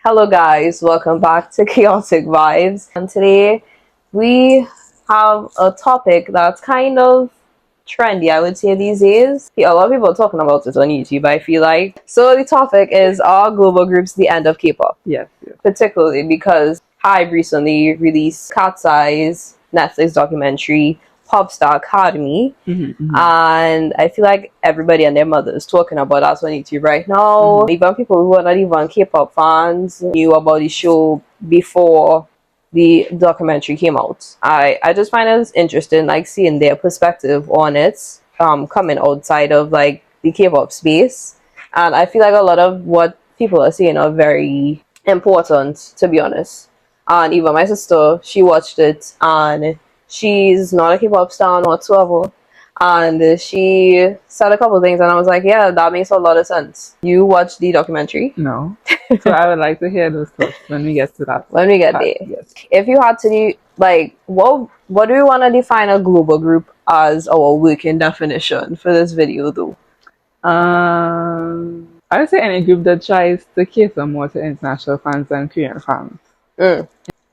Hello guys, welcome back to Chaotic Vibes. And today we have a topic that's kind of trendy, I would say, these days. A lot of people are talking about it on YouTube, I feel like. So the topic is, are global groups the end of K-pop? Yes. Particularly because Hybe recently released KATSEYE's Netflix documentary Popstar Academy, and I feel like everybody and their mother is talking about that on YouTube right now. Even people who are not even K-pop fans knew about the show before the documentary came out. I just find it interesting, like seeing their perspective on it, coming outside of like the K-pop space, and I feel like a lot of what people are saying are very important, to be honest. And even my sister, she watched it, and she's not a K-pop star whatsoever. And she said a couple of things, and I was like, yeah, that makes a lot of sense. You watched the documentary? No. So I would like to hear those thoughts when we get to that. When we get there. Yes. If you had to do, like, what do we want to define a global group as our working definition for this video, though? I would say any group that tries to cater more to international fans than Korean fans.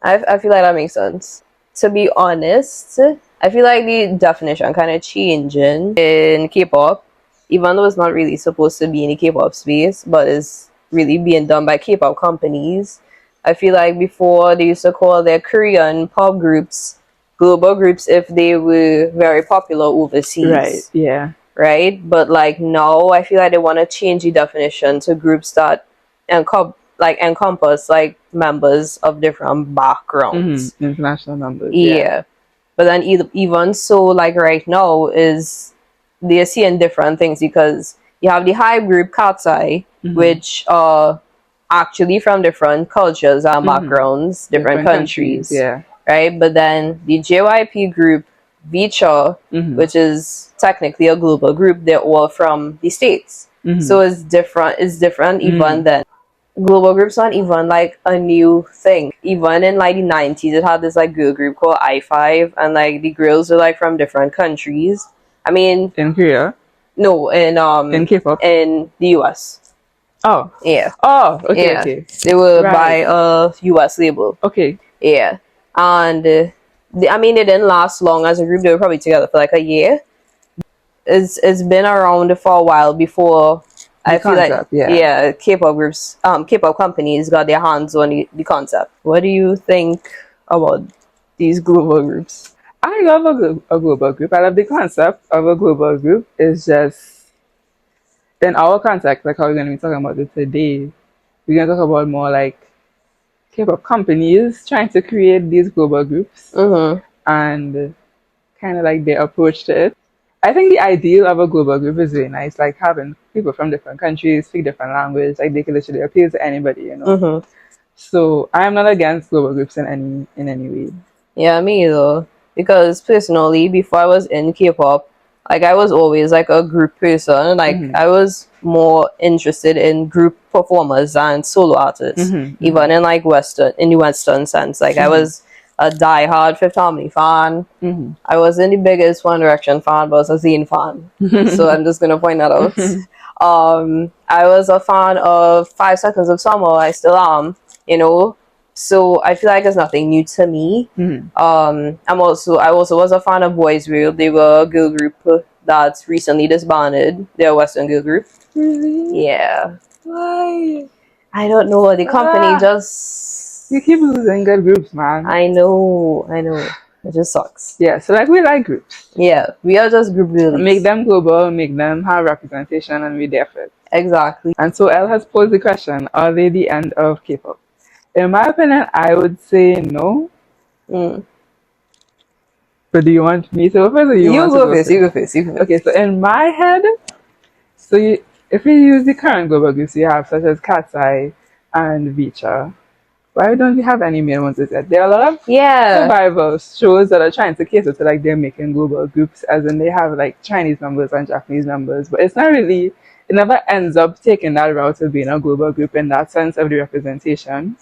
I feel like that makes sense. To be honest, I feel like the definition kind of changing in K-pop, even though it's not really supposed to be in the K-pop space, but it's really being done by K-pop companies. I feel like before they used to call their Korean pop groups global groups if they were very popular overseas. Right, yeah. Right? But like now, I feel like they want to change the definition to groups that encompass like members of different backgrounds. International members. Yeah. But then even so, like right now, is they're seeing different things because you have the Hybe group KATSEYE, which are actually from different cultures and backgrounds, different countries. Yeah. Right? But then the JYP group VCHA, which is technically a global group, they're all from the States. So it's different. It's different even then. Global groups not even like a new thing. Even in like the 90s, it had this like girl group called I5, and like the girls were like from different countries. I mean, in Korea? No, in K-pop? In the US. Oh. Yeah. Oh, okay, yeah. okay. They were by a US label. Okay. Yeah. And they didn't last long as a group. They were probably together for like a year. It's been around for a while before I feel like K-pop groups, K-pop companies got their hands on the concept. What do you think about these global groups? I love a global group. I love the concept of a global group. It's just, in our context, like how we're going to be talking about it today, we're going to talk about more like K-pop companies trying to create these global groups and kind of like their approach to it. I think the ideal of a global group is really nice, like having people from different countries speak different language, like they can literally appeal to anybody, you know. So I'm not against global groups in any way. Yeah, me either. Because personally, before I was in K-pop, like I was always like a group person. Like I was more interested in group performers than solo artists, even in like the Western sense. Like I was a die-hard Fifth Harmony fan. I wasn't the biggest One Direction fan, but I was a Zayn fan. So I'm just gonna point that out. I was a fan of 5 Seconds of Summer. I still am, you know. So I feel like it's nothing new to me. I also was a fan of Boys World. They were a girl group that's recently disbanded. They're a Western girl group. Really? Yeah. Why? I don't know. The company just... You keep losing good groups, man. I know. It just sucks. Yeah, so like we like groups. Yeah, we are just group builders. Make them global, make them have representation, and we there for it. Exactly. And so Elle has posed the question, are they the end of K-pop? In my opinion, I would say no. But do you want me to go first, or you go first? Okay, so in my head, if you use the current global groups you have, such as KATSEYE and VCHA, why don't you have any main ones with that? There are a lot of survival shows that are trying to cater to like they're making global groups, as in they have like Chinese members and Japanese members, but it's not really, it never ends up taking that route of being a global group in that sense of the representation.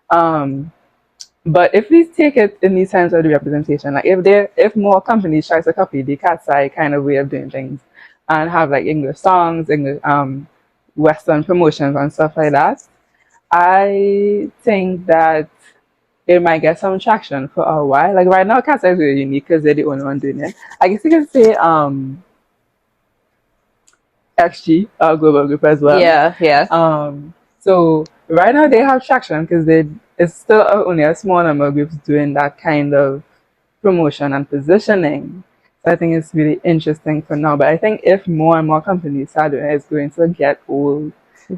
But if we take it in the sense of the representation, like if more companies try to copy the KATSEYE kind of way of doing things and have like English songs, English Western promotions and stuff like that, I think that it might get some traction for a while. Like right now, KATSEYE is really unique because they're the only one doing it. I guess you can say XG, our global group as well. Yeah. So right now they have traction because it's still only a small number of groups doing that kind of promotion and positioning. So I think it's really interesting for now. But I think if more and more companies start doing it, it's going to get old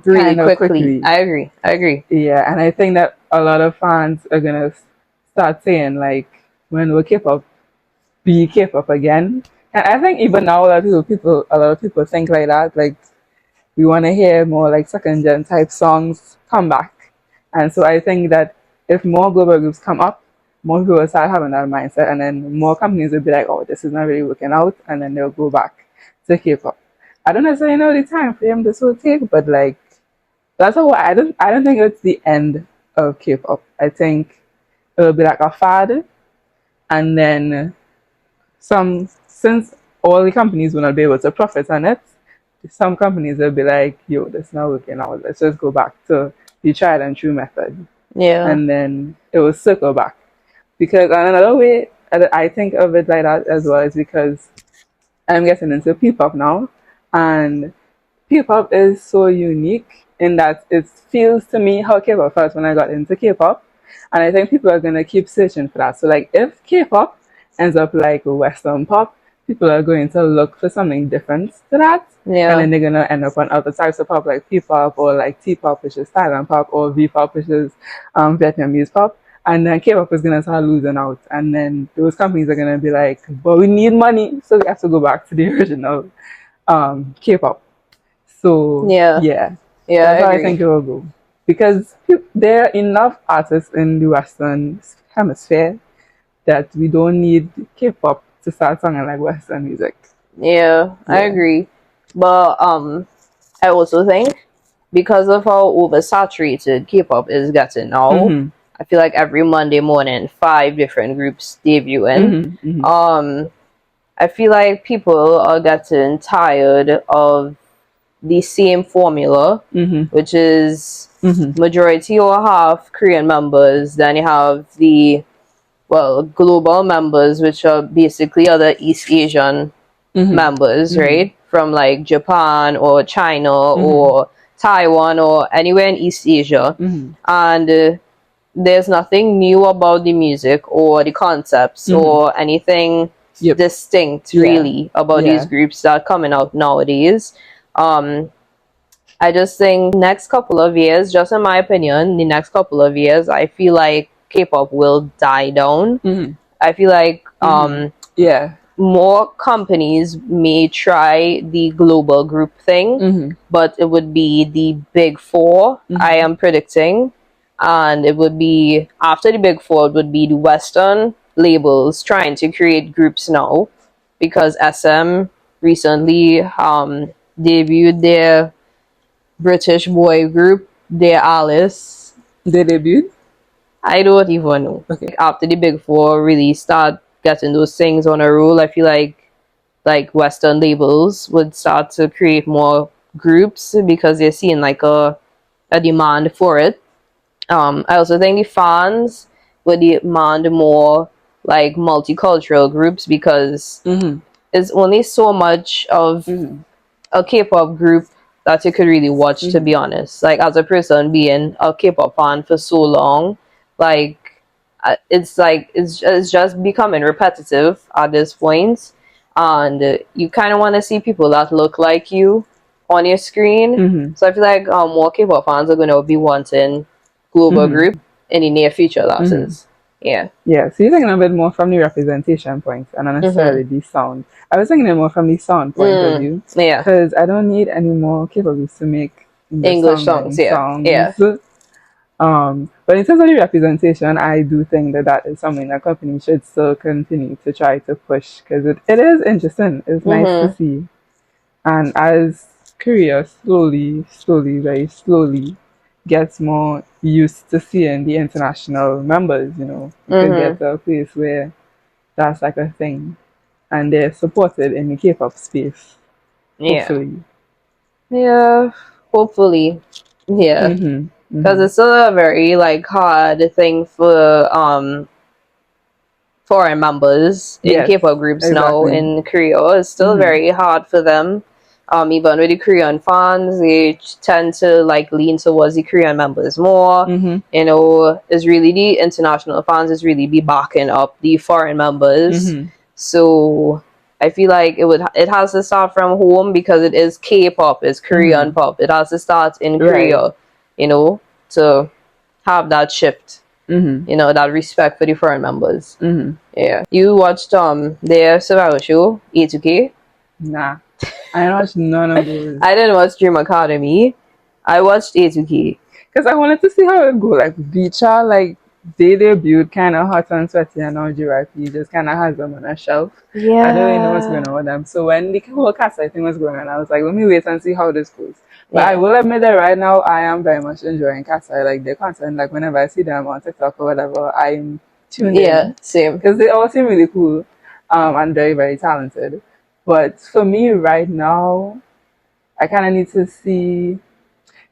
really kind of quickly. I agree. Yeah, and I think that a lot of fans are gonna start saying like, when will K-pop be K-pop again? And I think even now a lot of people think like that. Like we want to hear more like second gen type songs come back. And so I think that if more global groups come up, more people will start having that mindset, and then more companies will be like, oh, this is not really working out, and then they'll go back to K-pop. I don't necessarily know the time frame this will take, but like that's how I don't think it's the end of K-pop. I think it'll be like a fad, and then since all the companies will not be able to profit on it, some companies will be like, yo, this is not working out. Let's just go back to the tried and true method. Yeah. And then it will circle back. Because another way I think of it like that as well is because I'm getting into P-pop now, and P-pop is so unique in that it feels to me how K-pop felt when I got into K-pop, and I think people are gonna keep searching for that. So like, if K-pop ends up like Western pop, people are going to look for something different to that, Yeah. and then they're gonna end up on other types of pop like P-pop or like T-pop, which is Thailand pop, or V-pop, which is Vietnamese pop. And then K-pop is gonna start losing out, and then those companies are gonna be like, "But we need money, so we have to go back to the original K-pop." So yeah, that's how I think it will go, because there are enough artists in the Western hemisphere that we don't need K-pop to start singing like Western music. Yeah, I agree, but I also think because of how oversaturated K-pop is getting now, I feel like every Monday morning 5 different groups debuting. I feel like people are getting tired of the same formula, which is majority or half Korean members. Then you have the global members, which are basically other East Asian members, right? From like Japan or China or Taiwan or anywhere in East Asia. And there's nothing new about the music or the concepts or anything distinct really about these groups that are coming out nowadays. I just think next couple of years, just in my opinion, the next couple of years, I feel like K-pop will die down. I feel like more companies may try the global group thing, but it would be the big 4, I am predicting. And it would be, after the big 4, it would be the Western labels trying to create groups now, because SM recently debuted their British boy group, their Alice. They debuted? I don't even know. Okay. After the big 4 really start getting those things on a roll, I feel like Western labels would start to create more groups because they're seeing like a demand for it. I also think the fans would demand more like multicultural groups, because it's only so much of a K-pop group that you could really watch, to be honest. Like, as a person being a K-pop fan for so long, like it's just becoming repetitive at this point, and you kind of want to see people that look like you on your screen. So I feel like more K-pop fans are going to be wanting global group in the near future. That is. Yeah, so you're thinking a bit more from the representation point and not necessarily the sound. I was thinking it more from the sound point of view. Yeah, because I don't need any more K-pop groups to make English songs. Yeah. But in terms of the representation, I do think that is something that companies should still continue to try to push, because it is interesting. It's nice to see. And as Korea slowly, very slowly gets more used to seeing the international members, you could get to a place where that's like a thing, and they're supported in the K-pop space. Hopefully. Yeah, hopefully. Yeah. because it's still a very like hard thing for foreign members in K-pop groups now in Korea. It's still very hard for them. Even with the Korean fans, they tend to like lean towards the Korean members more. You know, it's really the international fans is really be backing up the foreign members. So I feel like it has to start from home because it is K-pop, it's Korean pop. It has to start in Korea, you know, to have that shift. You know, that respect for the foreign members. Yeah. You watched their survival show, A2K? Nah. I watched none of those. I didn't watch Dream Academy. I watched A2K. Because I wanted to see how it go. Like VCHA, like they debuted kind of hot and sweaty, and now JYP just kind of has them on a shelf. Yeah. I don't really know what's going on with them. So when the whole KATSEYE thing was going on, I was like, let me wait and see how this goes. But I will admit that right now I am very much enjoying KATSEYE, like their content. Like whenever I see them on TikTok or whatever, I'm tuned in. Yeah, same. Because they all seem really cool and very, very talented. But for me right now, I kind of need to see,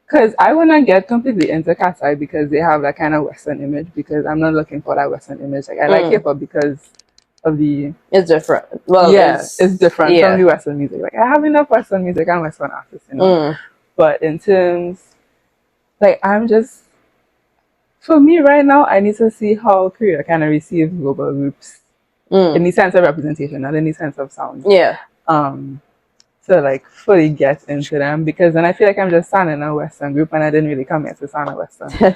because I want to get completely into KATSEYE because they have that kind of Western image, because I'm not looking for that Western image. Like I like K-pop because of the... It's different. Well, yeah, it's different from the Western music. Like I have enough Western music and Western artists, you know. But in terms, like I'm just... For me right now, I need to see how Korea kind of receives global groups. In the sense of representation, not in the sense of sound. Yeah. To like fully get into them, because then I feel like I'm just sounding a Western group and I didn't really come here to sound a Western.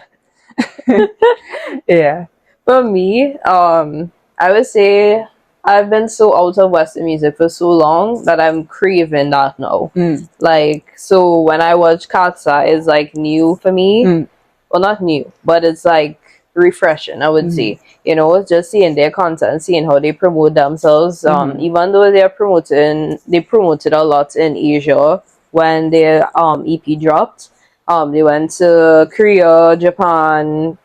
Yeah. For me, I would say I've been so out of Western music for so long that I'm craving that now. Like, so when I watch KATSEYE, it's like new for me. Well, not new, but it's like refreshing, I would say. You know, just seeing their content, seeing how they promote themselves. Even though they promoted a lot in Asia when their EP dropped. They went to Korea, Japan,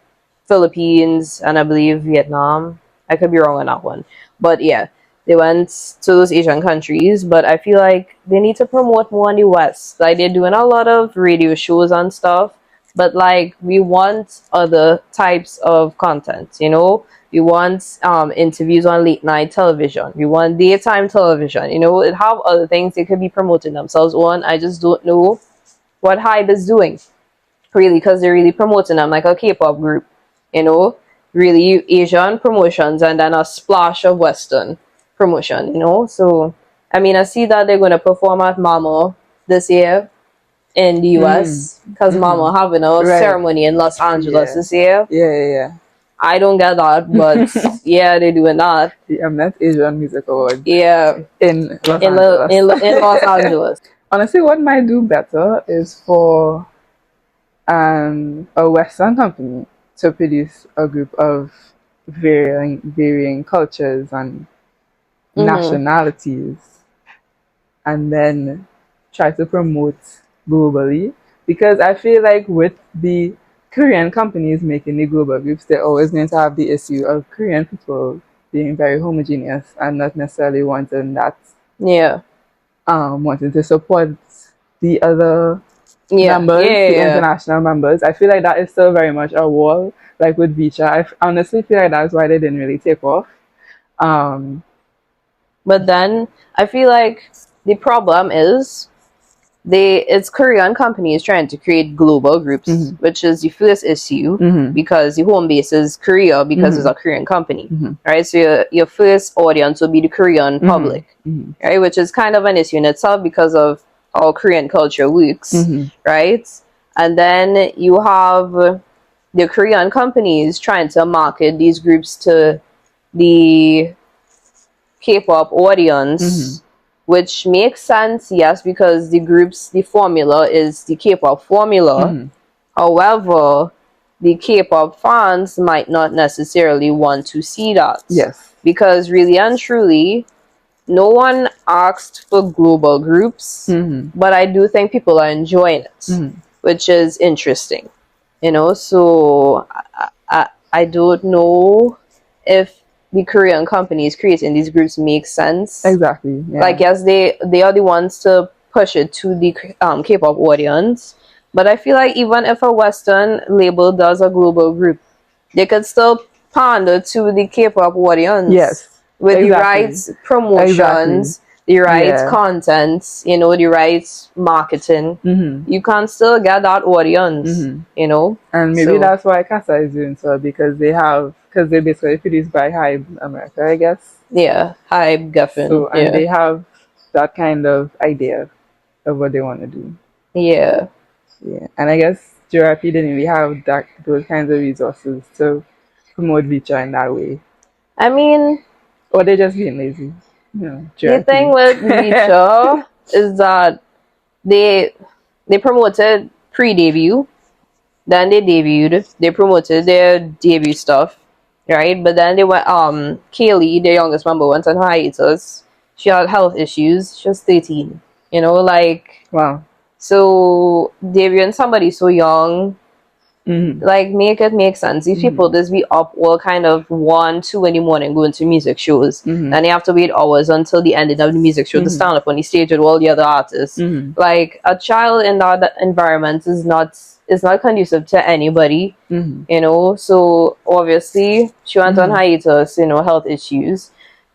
Philippines, and I believe Vietnam. I could be wrong on that one, but yeah, they went to those Asian countries. But I feel like they need to promote more in the West. Like they're doing a lot of radio shows and stuff. But like we want other types of content, you know. We want interviews on late night television. We want daytime television. You know, it have other things they could be promoting themselves on. I just don't know what Hybe is doing, really, because they're really promoting them like a K-pop group. You know, really Asian promotions and then a splash of Western promotion. You know, so I mean, I see that they're going to perform at Mama this year in the US, because Mama having a ceremony in Los Angeles this year. Yeah. I don't get that, but yeah, they're doing that. The Mnet Asian Music Award. Yeah, in Los Angeles. In Los Angeles. Honestly, what might do better is for a Western company to produce a group of varying cultures and nationalities, and then try to promote globally, because I feel like with the Korean companies making the global groups, they're always going to have the issue of Korean people being very homogeneous and not necessarily wanting that. Yeah. Wanting to support the other members, international members. I feel like that is still very much a wall, like with VCHA. I honestly feel like that's why they didn't really take off. But then I feel like the problem is it's Korean companies trying to create global groups, which is the first issue, because the home base is Korea, because it's a Korean company, right? So your first audience will be the Korean public, right? Which is kind of an issue in itself because of how Korean culture works, right? And then you have the Korean companies trying to market these groups to the K-pop audience, which makes sense, yes, because the formula is the K-pop formula. However, the K-pop fans might not necessarily want to see that. Yes. Because really and truly, no one asked for global groups, but I do think people are enjoying it, which is interesting. You know, so I don't know if the Korean companies creating these groups make sense. Exactly. Yeah. Like, yes, they are the ones to push it to the K-pop audience, But I feel like even if a Western label does a global group, they could still pander to the K-pop audience. Yes. With exactly. the right promotions, the right content, you know, the right marketing. You can still get that audience, you know. And maybe that's why KATSEYE is doing so, because they basically produced by Hybe America, I guess. Yeah, Hybe Geffen. So, and they have that kind of idea of what they want to do. Yeah. Yeah. And I guess JYP didn't really have those kinds of resources to promote VCHA in that way. I mean, or they're just being lazy. You know, the thing with VCHA is that they promoted pre-debut, then they debuted, they promoted their debut stuff, right? But then they went Kaylee, their youngest member, went on hiatus. She had health issues. She was 13. You know, like, wow. So debuting somebody so young, like, make it make sense. These people just be up all kind of 1, 2 in the morning going to music shows, and they have to wait hours until the ending of the music show to stand up on the stage with all the other artists. Like, a child in that environment is not conducive to anybody, you know. So obviously she went on hiatus, you know, health issues,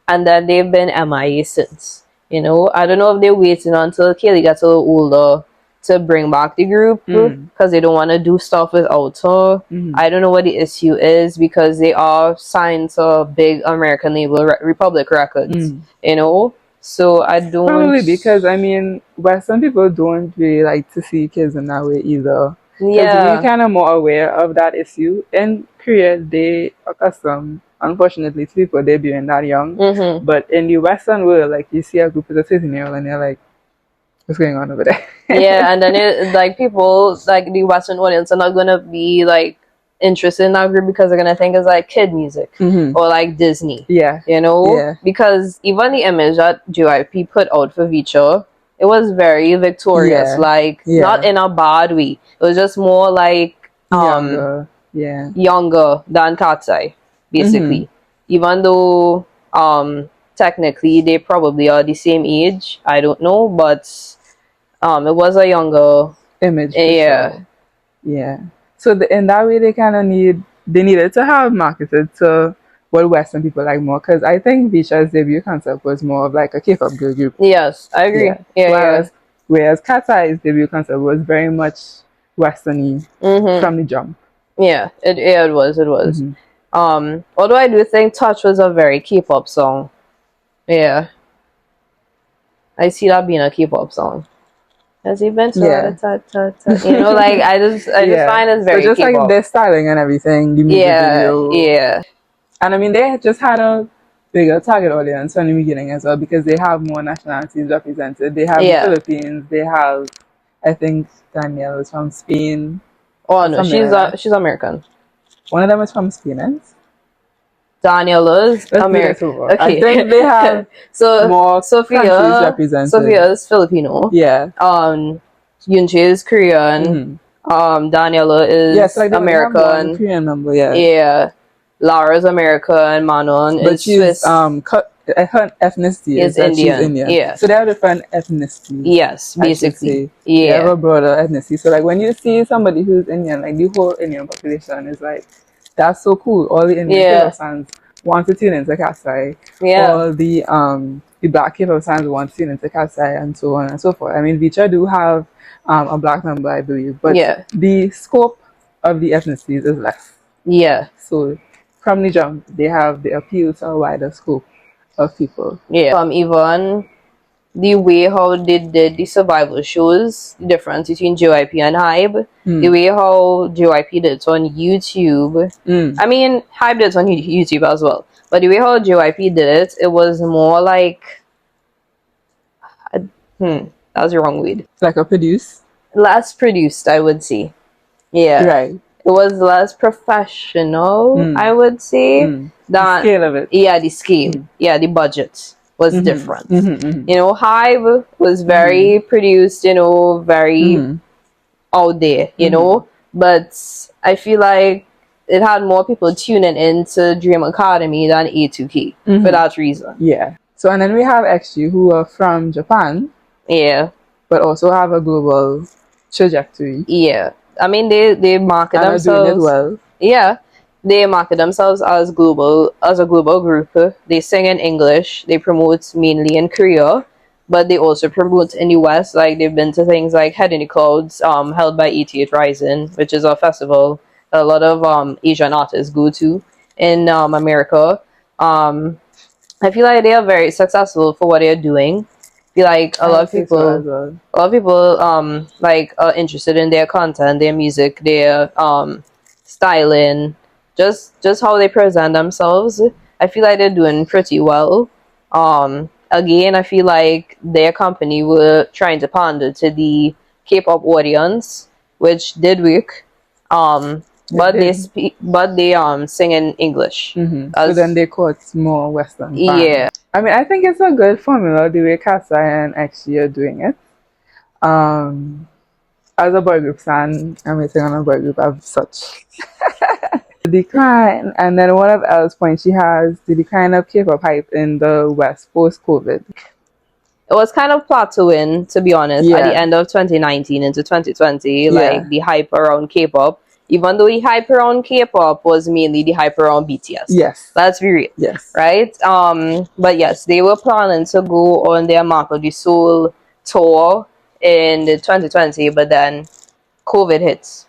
and then they've been MIA since. You know, I don't know if they're waiting until Kaylee gets a little older to bring back the group because they don't want to do stuff without her. I don't know what the issue is, because they are signed to a big American label, Republic Records, you know. So I don't... Probably because, I mean, Western people don't really like to see kids in that way either. Yeah. We're kind of more aware of that issue. In Korea, they are accustomed, unfortunately, to people debuting that young. But in the Western world, like, you see a group of 13-year-old and they're like, what's going on over there? Yeah, and then like, people, like the Western audience, are not gonna be like interested in that group because they're gonna think it's like kid music or like Disney. Yeah, you know. Yeah. Because even the image that JYP put out for VCHA, it was very victorious. Like, not in a bad way. It was just more like younger than KATSEYE, basically. Even though technically they probably are the same age, I don't know, but it was a younger image. Sure. Yeah. So in that way, they needed to have marketed to what Western people like more, because I think VCHA's debut concept was more of like a K-pop girl group. Yes, I agree. Whereas KATSEYE's debut concept was very much Western-y from the jump. Yeah, it was. Although I do think Touch was a very K-pop song. Yeah, I see that being a K-pop song. Has he been to you know, like, I just find it very just K-pop. like their styling and everything, the music video. Yeah. And I mean, they just had a bigger target audience from the beginning as well, because they have more nationalities represented. They have the Philippines. They have, I think, Danielle is from Spain. Oh no, she's American. One of them is from Spain. Daniela is American. Okay. I think they have more countries represented. Sophia is Filipino. Yeah. Yunche is Korean. Daniela is American. Korean number, yeah. Yeah. Lara's American. Manon is Swiss. Her ethnicity is Indian. Yeah. So they have different ethnicities. Yes, basically. Yeah. They have a broader ethnicity. So like, when you see somebody who's Indian, like, the whole Indian population is like, that's so cool. All the Indian K-pop fans want to tune into KATSEYE. Yeah. All the black K-pop fans want to tune into KATSEYE, and so on and so forth. I mean, VCHA do have a black member, I believe, but the scope of the ethnicities is less. Yeah. So from the jump, they appeal to a wider scope of people. Yeah. Even the way how they did the survival shows, the difference between JYP and Hybe, the way how JYP did it on YouTube. I mean, Hybe did it on YouTube as well, but the way how JYP did it was more like, that was the wrong word. Like a produce? Less produced, I would say. Yeah. Right. It was less professional, I would say. The scale of it. Yeah, the scale. Yeah, the budget was different. You know, Hybe was very produced, you know, very out there, you know. But I feel like it had more people tuning into Dream Academy than A2K for that reason. Yeah. So, and then we have XG, who are from Japan. Yeah. But also have a global trajectory. Yeah, I mean they market and themselves. Are doing it well. Yeah, they market themselves as a global group. They sing in English. They promote mainly in Korea, but they also promote in the West. Like they've been to things like Head in the Clouds, held by 88 Rising, which is a festival that a lot of Asian artists go to in America. I feel like they are very successful for what they're doing. I feel like a lot of people like are interested in their content, their music, their styling, just how they present themselves. I feel like they're doing pretty well. Again, I feel like their company were trying to pander to the K-pop audience, which did work. But they sing in English. So then they caught more Western fans. Yeah. I mean, I think it's a good formula the way KATSEYE and XG are doing it. As a boy group fan, I'm waiting on a boy group of such. The decline, and then one of Elle's points she has the decline of K-pop hype in the West post-COVID. It was kind of plateauing, to be honest, at the end of 2019 into 2020. Like the hype around K-pop, even though the hype around K-pop was mainly the hype around BTS. Yes, let's be real. Yes, right. But yes, they were planning to go on their Mark of the Soul tour in 2020, but then COVID hits.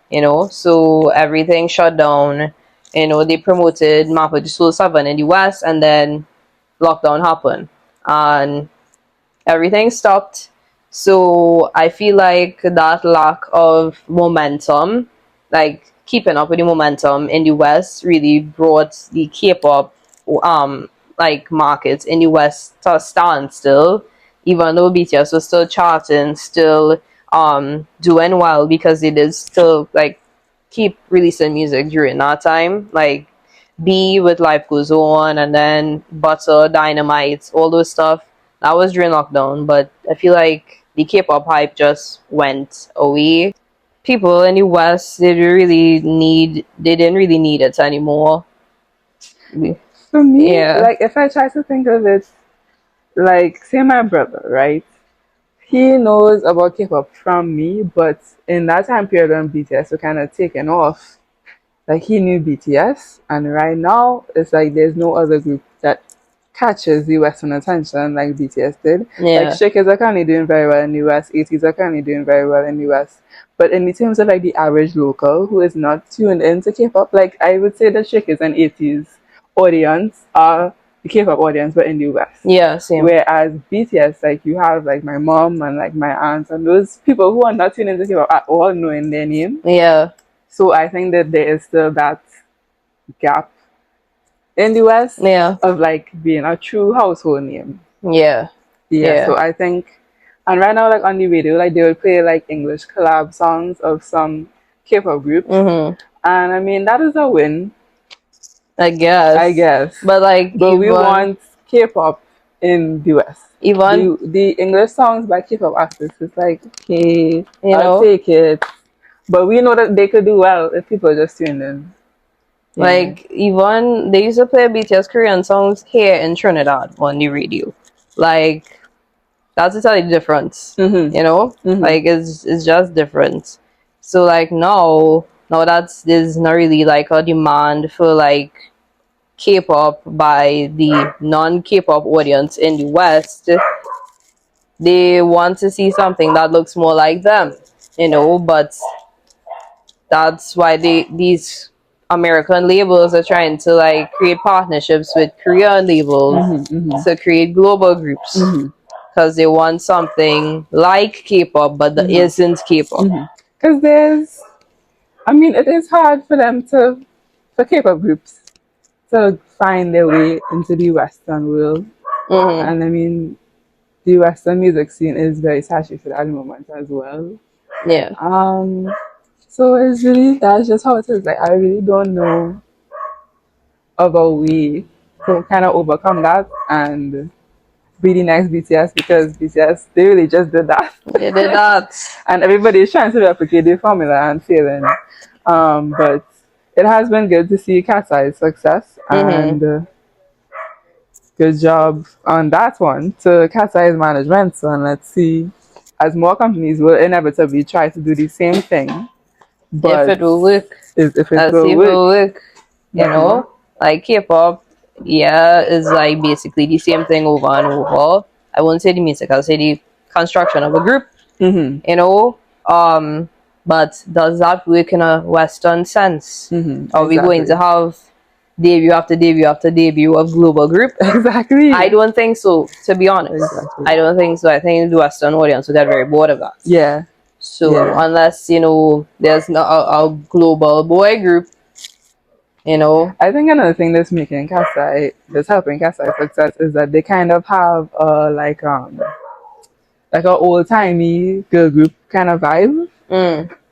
So everything shut down. They promoted Mark of the Soul 7 in the West, and then lockdown happened, and everything stopped. So I feel like that lack of momentum, like keeping up with the momentum in the West, really brought the K-pop like market in the West to a standstill, even though BTS was still charting, still doing well, because they did still like keep releasing music during that time, like B with Life Goes On, and then Butter, Dynamite, all those stuff. That was during lockdown, but I feel like the K-pop hype just went away. People in the West, they didn't really need it anymore. For me, like if I try to think of it, like say my brother, right? He knows about K-pop from me, but in that time period when BTS were kind of taken off, like he knew BTS, and right now it's like there's no other group that catches the Western attention like BTS did. Like Stray Kids are currently doing very well in the US, ATEEZ are currently doing very well in the US. But in terms of like the average local who is not tuned into K-pop, like I would say that Stray Kids and ATEEZ audience are the K-pop audience, but in the US. Yeah, same. Whereas BTS, like you have like my mom and like my aunts and those people who are not tuned into K-pop at all knowing their name. Yeah. So I think that there is still that gap in the West of like being a true household name. Yeah. So I think, and right now like on the radio, like they will play like English collab songs of some K-pop groups, and I mean that is a win. I guess. But we want K-pop in the West. Even the English songs by K-pop artists is like, okay, I'll take it. But we know that they could do well if people just tune in. Like, even they used to play BTS Korean songs here in Trinidad on the radio. Like, that's a totally difference. Like it's just different. So like now there's not really like a demand for like K-pop by the non-K-pop audience in the West. They want to see something that looks more like them, but that's why these American labels are trying to like create partnerships with Korean labels to create global groups, because they want something like K-pop but that isn't K-pop. Because it is hard for K-pop groups to find their way into the Western world, and I mean the Western music scene is very saturated at the moment as well. So that's just how it is. Like I really don't know of a way to kind of overcome that and be the next BTS, because BTS, they really just did that. They did that. And everybody's trying to replicate the formula and failing. But it has been good to see KATSEYE's success, and good job on that one to KATSEYE's management. So let's see as more companies will inevitably try to do the same thing. But if it will work. if it Let's see if it will work. You know? Like K-pop, yeah, is like basically the same thing over and over. I won't say the music, I'll say the construction of a group. You know? But does that work in a Western sense? Are we going to have debut after debut after debut of global group? Exactly. I don't think so, to be honest. Exactly. I don't think so. I think the Western audience would get very bored of that. Yeah. So unless, you know, there's not a global boy group, you know. I think another thing that's making KATSEYE, that's helping KATSEYE success is that they kind of have like a old timey girl group kind of vibe.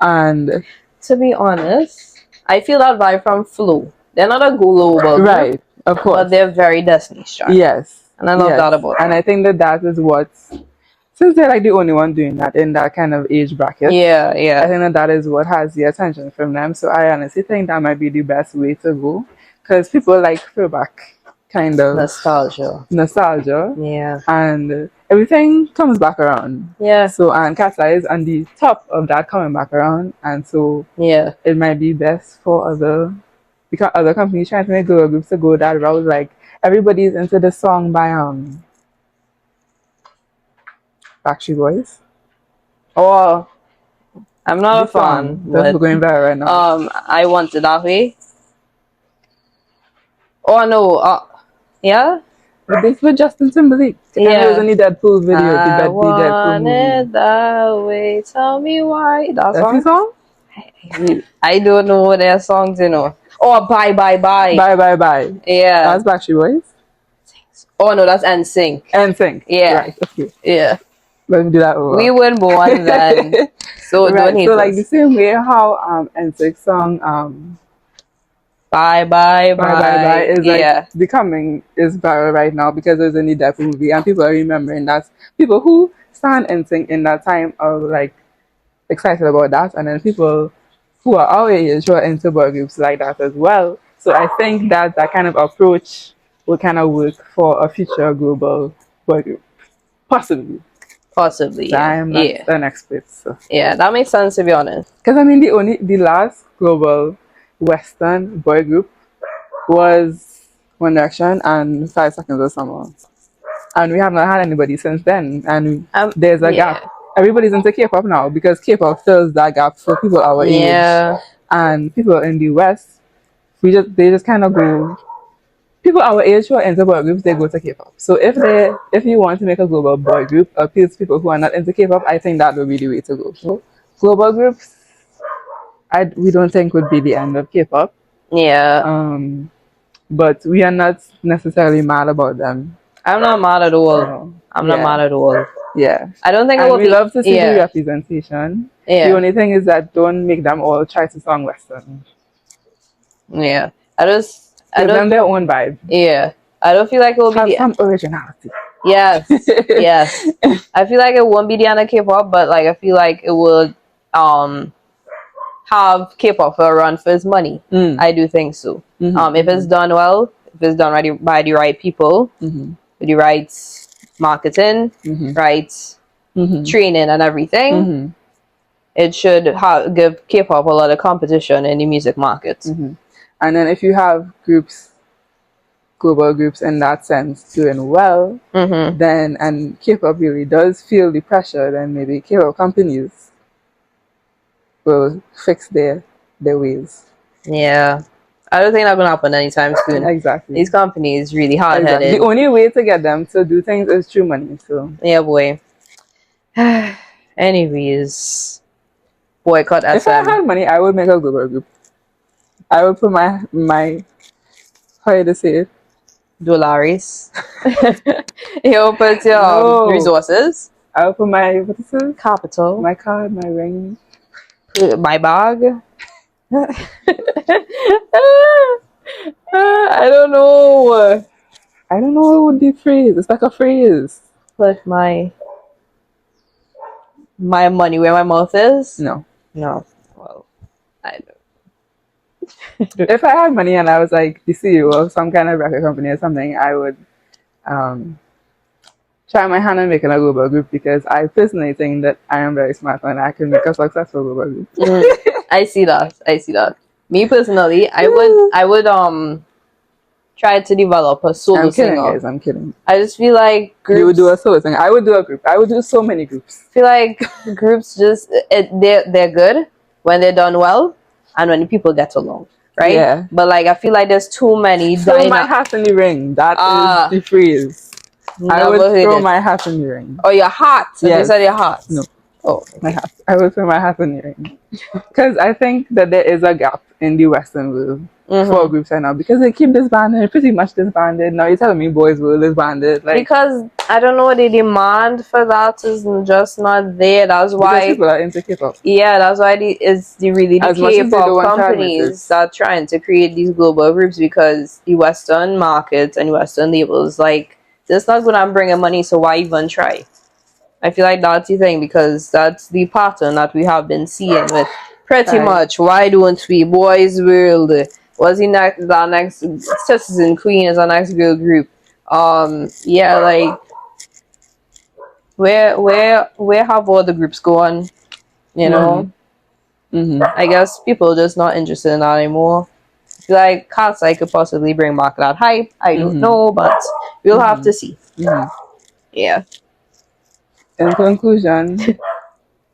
And to be honest, I feel that vibe from Flow. They're not a global group, right, of course, but they're very Destiny's Child. Yes, and I love that about them. And I think that is what, since they're like the only one doing that in that kind of age bracket. Yeah. I think that is what has the attention from them. So I honestly think that might be the best way to go, because people like throwback kind of nostalgia. Yeah. And everything comes back around. Yeah. So, and KATSEYE is on the top of that coming back around. And so, yeah, it might be best for other companies trying to make girl groups to go that route. Like, everybody's into the song by Backstreet Boys. Oh, I'm not a fan. That's going viral right now. I Want It That Way. Oh no, yeah. But this was Justin Timberlake. Yeah. It was in the Deadpool video. I want it that way. Tell me why. That's the song? I don't know their songs, you know. Oh, Bye Bye Bye. Bye Bye Bye. Yeah. That's Backstreet Boys? Oh no, that's NSYNC. NSYNC. Yeah. Right. Okay. Yeah. Let me do that over. We weren't born then. So right. don't hate So us. like the same way how NSYNC song Bye Bye Bye Bye Bye Bye is like is viral right now because there's a new Deadpool movie and people are remembering that. People who stand NSYNC in that time are like excited about that, and then people who are our age who are into boy groups like that as well. So I think that kind of approach will kind of work for a future global boy group. Possibly. Yeah. I'm not an expert. So. Yeah, that makes sense, to be honest. Because I mean, the last global Western boy group was One Direction and 5 Seconds of Summer, and we have not had anybody since then. And there's a gap. Everybody's into K-pop now because K-pop fills that gap for people our age, and people in the West. They just kind of go. People our age who are into boy groups, they go to K-pop. So if you want to make a global boy group appeal to people who are not into K-pop, I think that would be the way to go. So global groups, we don't think would be the end of K-pop. Yeah. But we are not necessarily mad about them. I'm not mad at all. I'm not mad at all. Yeah. I don't think we love to see the representation. Yeah. The only thing is that don't make them all try to song Western. Yeah. Give them their own vibe. Yeah. I don't feel like it will be some originality. Yes. Yes. I feel like it won't be the end of K-pop, but like I feel like it would have K-pop for a run for its money. I do think so. If it's done well, if it's done right by the right people, with the right marketing, right training and everything, it should give K-pop a lot of competition in the music market. And then if you have global groups in that sense doing well, then and K-pop really does feel the pressure, then maybe K-pop companies will fix their ways. Yeah. I don't think that's going to happen anytime soon. Exactly. These companies really hard-headed. Exactly. The only way to get them to do things is through money. So yeah, boy. Anyways, boycott SM. If I had money, I would make a global group. I would put my how to say it? $. You'll put your resources. I would put my capital, my card, my ring, my bag. I don't know. I don't know what would be phrase. It's like a phrase. Put my money where my mouth is. No. Well, I don't. If I had money and I was like the CEO of some kind of record company or something, I would try try my hand on making a global group because I personally think that I am very smart and I can make a successful global group. I see that. Me personally, I would try to develop a solo singer. Guys, I'm kidding. I just feel like groups. You would do a solo singer. I would do a group. I would do so many groups. I feel like groups they're good when they're done well and when the people get along, right? Yeah. But like I feel like there's too many. Throw my hat in the ring. That is the phrase. I would throw my hat in the ring. Oh, your hat? Yes. You said your hat? No. Oh, okay. My hat. I would throw my hat in the ring because I think that there is a gap in the Western world for groups right now because they keep disbanding, pretty much disbanded. Now you're telling me boys will disbanded, like because I don't know, the demand for that is just not there. That's why because people are into K-pop. Yeah, that's why the K-pop companies that are trying to create these global groups because the Western markets and Western labels like this not gonna bring in money, so why even try? I feel like that's the thing because that's the pattern that we have been seeing with pretty much. Why don't we? Boys World was the next Citizen Queen is our next girl group. Yeah, like where have all the groups gone? You know, I guess people just not interested in that anymore. I feel like KATSEYE could possibly bring back that hype. I don't know, but we'll have to see. Yeah. In conclusion,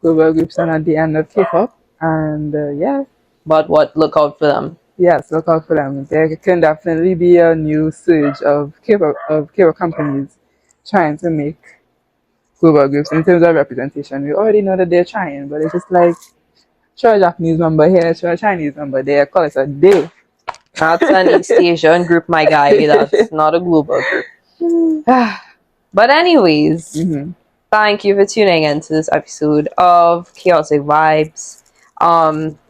global groups are not the end of K-pop, and yeah. But what? Look out for them. Yes, look out for them. There can definitely be a new surge of K-pop companies trying to make global groups in terms of representation. We already know that they're trying, but it's just like show a Japanese number here, show a Chinese number there, call it a day. That's an East Asian group, my guy. That's not a global group. But anyways, thank you for tuning in to this episode of Chaotic Vibes.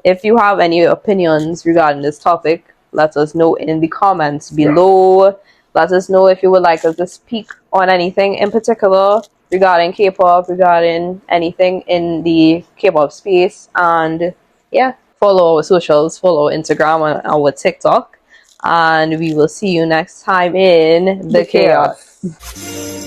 If you have any opinions regarding this topic, let us know in the comments below. Let us know if you would like us to speak on anything in particular regarding K-pop, regarding anything in the K-pop space. And yeah, follow our socials, follow Instagram and our TikTok. And we will see you next time in the chaos.